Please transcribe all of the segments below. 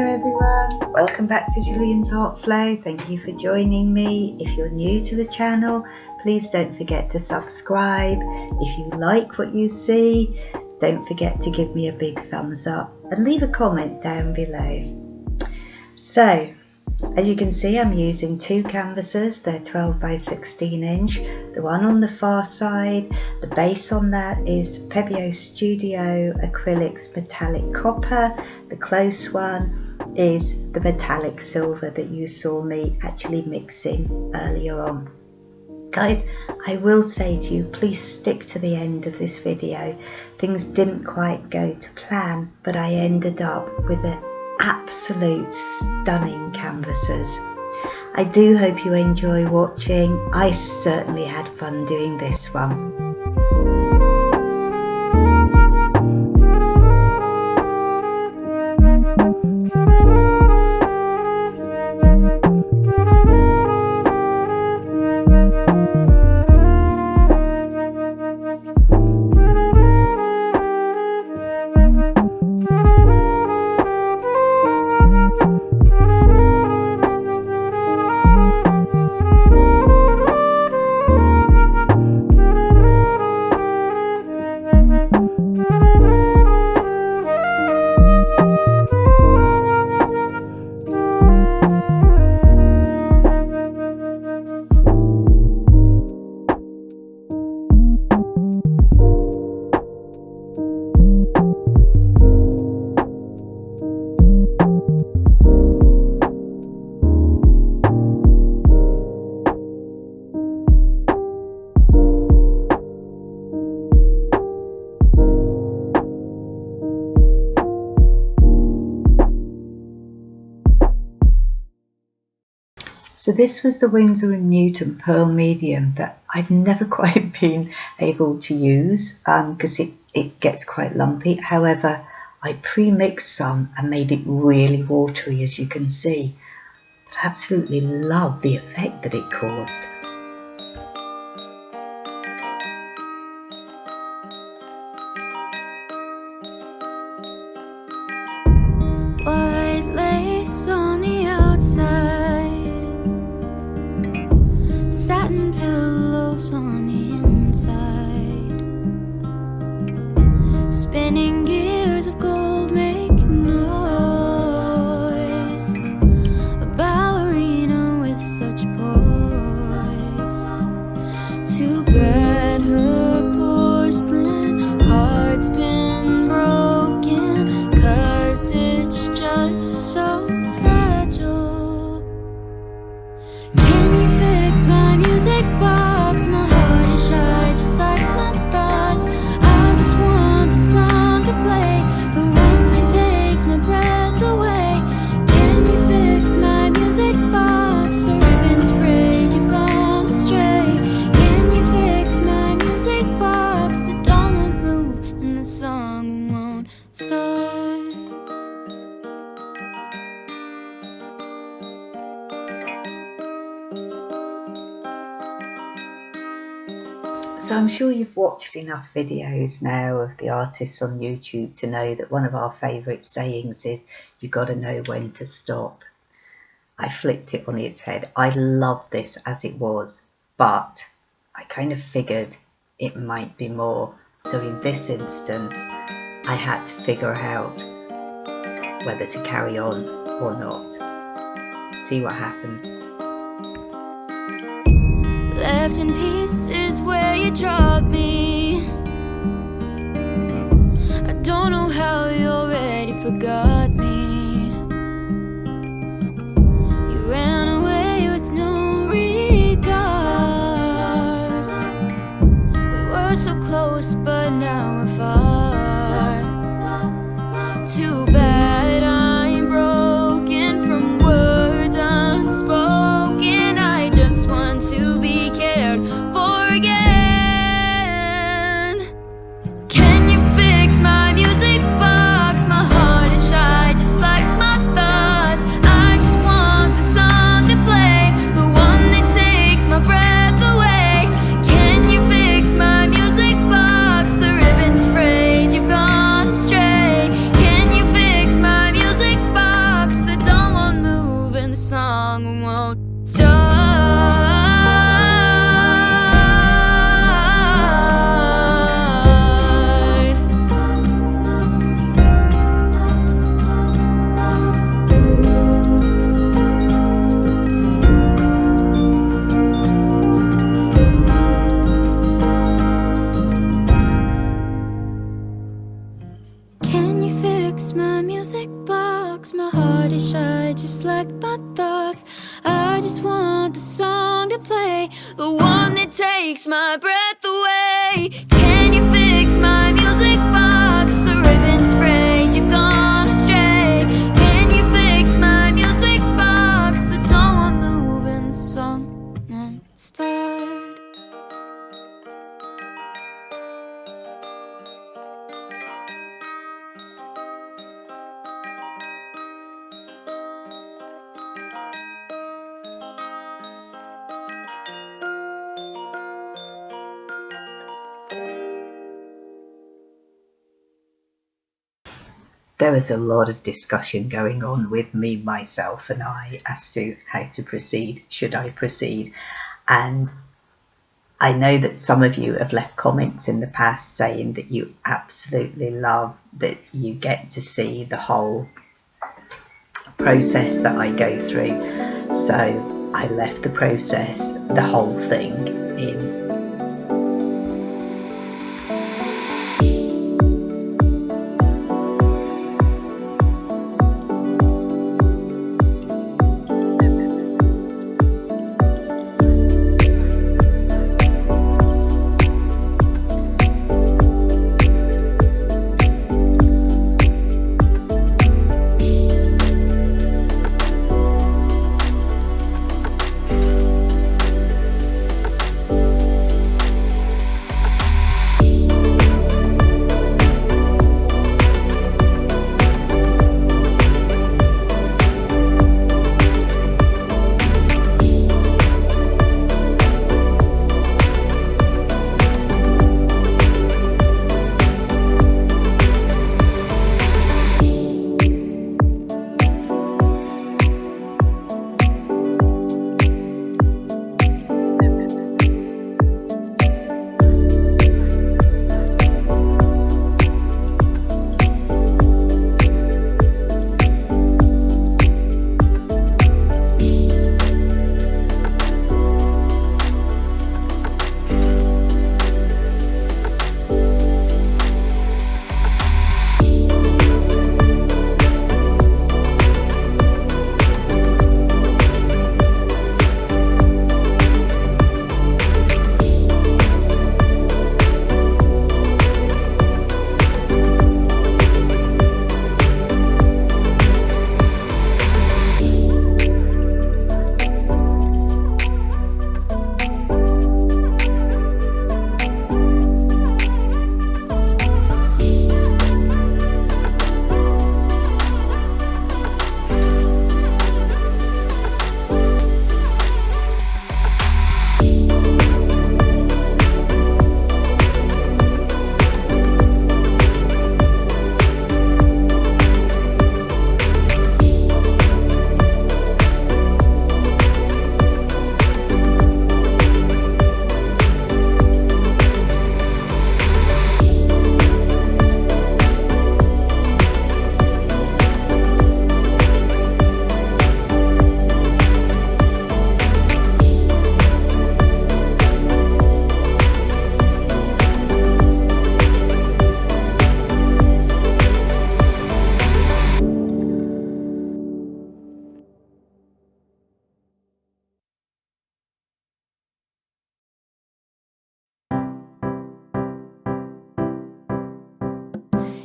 everyone, welcome back to gillianartflow. Thank you for joining me. If you're new to the channel, please don't forget to subscribe. If you like what you see, don't forget to give me a big thumbs up and leave a comment down below. So, as you can see, I'm using two canvases. They're 12 by 16 inch. The one on the far side, the base on that is Pebeo Studio Acrylics Metallic Copper. The close one is the metallic silver that you saw me actually mixing earlier on. Guys, I will say to you, please stick to the end of this video. Things didn't quite go to plan, but I ended up with an absolute stunning canvases. I do hope you enjoy watching. I certainly had fun doing this one. So this was the Winsor Newton Pearl Medium that I've never quite been able to use because it gets quite lumpy. However, I pre-mixed some and made it really watery, as you can see. But I absolutely love the effect that it caused. White lace on the outside, satin pillows on the inside, spinning gears of gold making noise, a ballerina with such poise. Too bad her porcelain heart's been broken, 'cause it's just so fragile. Can you fix my music box? My heart is shy, just like my thoughts. I just want the song to play, the one that takes my breath away. Can you fix my music box? The ribbon's frayed, you've gone astray. Can you fix my music box? The doll won't move and the song won't start. So I'm sure you've watched enough videos now of the artists on YouTube to know that one of our favourite sayings is, you got to know when to stop. I flipped it on its head. I love this as it was, but I kind of figured it might be more. So in this instance, I had to figure out whether to carry on or not. See what happens. Left in pieces where you dropped me. I don't know how you already forgot me. You ran away with no regard. We were so close, but now we're far. Too bad I'm broken from words unspoken. I just want to be cared for again. Can you fix my music box? My heart is shy, song won't start. Can you fix my music box? My heart is shy, just like my thoughts. I just want the song to play, the one that takes my breath away. Can you fix my music box? The ribbon's frayed, you've gone astray. Can you fix my music box? The don't want moving, the song won't start. There was a lot of discussion going on with me, myself and I as to how to proceed. Should I proceed? And I know that some of you have left comments in the past saying that you absolutely love that you get to see the whole process that I go through. So I left the process, the whole thing, in.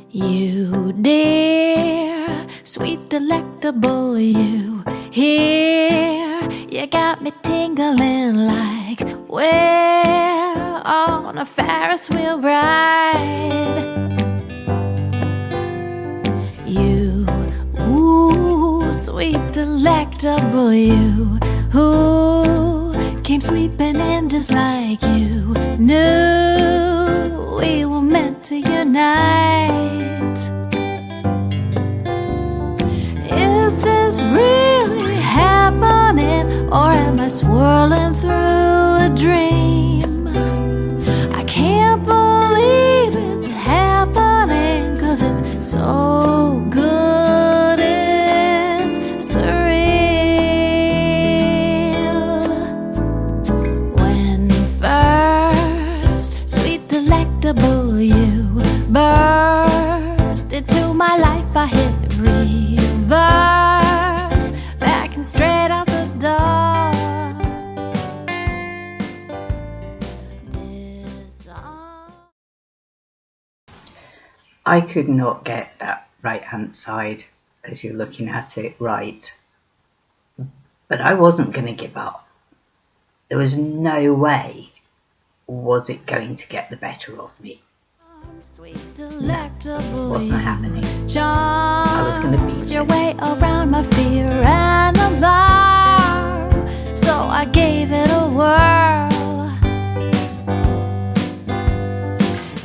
You dear, sweet delectable you here. You got me tingling like we're on a Ferris wheel ride. You, ooh, sweet delectable you, who came sweeping in just like you knew we were meant to unite. Is this really happening? I could not get that right hand side as you're looking at it right, but I wasn't going to give up. There was no way was it going to get the better of me. No, wasn't happening. I was going to beat your it. way around my fear and alarm, so I gave it a whirl.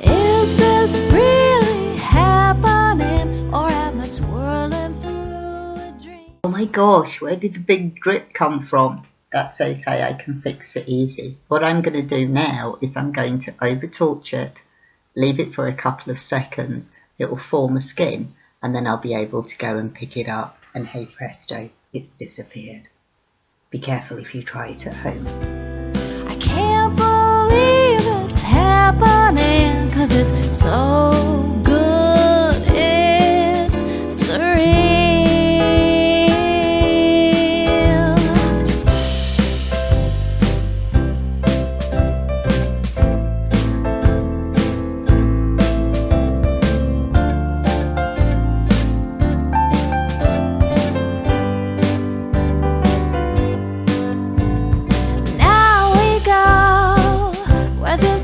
Is this really happening, or am I swirling through a dream? Oh my gosh, where did the big grip come from? That's okay, I can fix it easy. What I'm going to do now is I'm going to over torch it, leave it for a couple of seconds, it will form a skin, and then I'll be able to go and pick it up, and hey presto, it's disappeared. Be careful if you try it at home. I can't believe it's happening, 'cause it's so good, it's surreal.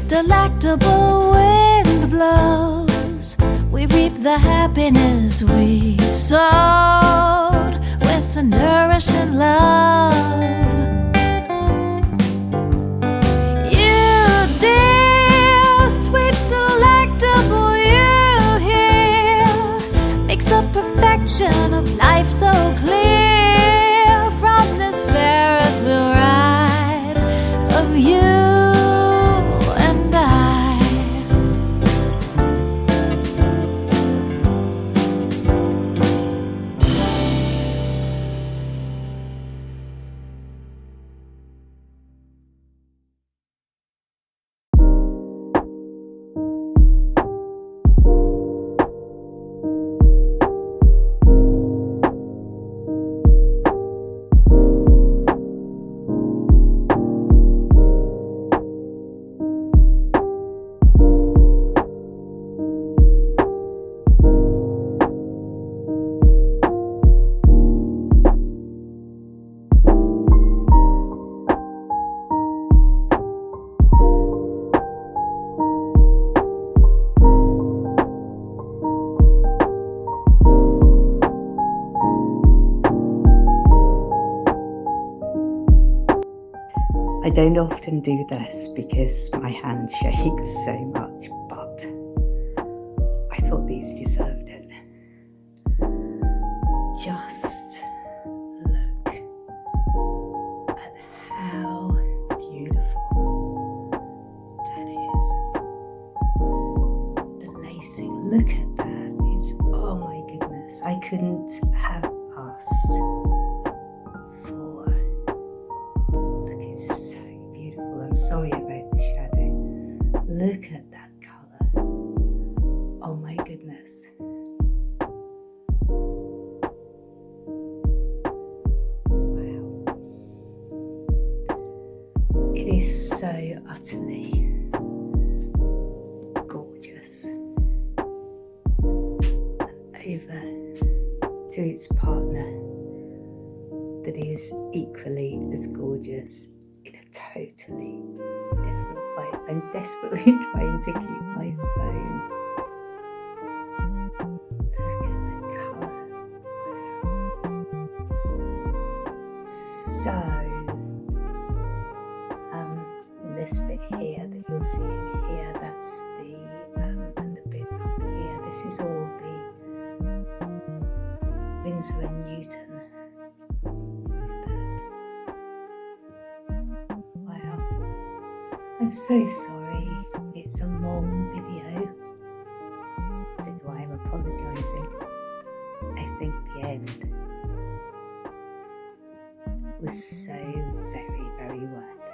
Delectable wind blows, we reap the happiness we sowed with the nourishing love. You dear, sweet delectable, you here makes the perfection of life so clear from this Ferris wheel ride of you. I don't often do this because my hand shakes so much, but I thought these deserved it. Just look at how beautiful that is. The lacing, look at that. It's, oh my goodness, I couldn't have asked for. Look, it's so beautiful. I'm sorry about the shadow. Look at that colour. Oh my goodness. Wow. It is so utterly gorgeous. And over to its partner that is equally as gorgeous in a totally different way. I'm desperately trying to keep my phone. Look at the colour. Wow. So, this bit here that you're seeing here, that's the, and the bit up here, this is all the Winsor Newton. I'm so sorry, it's a long video. I don't know why I'm apologising. I think the end was so very, very worth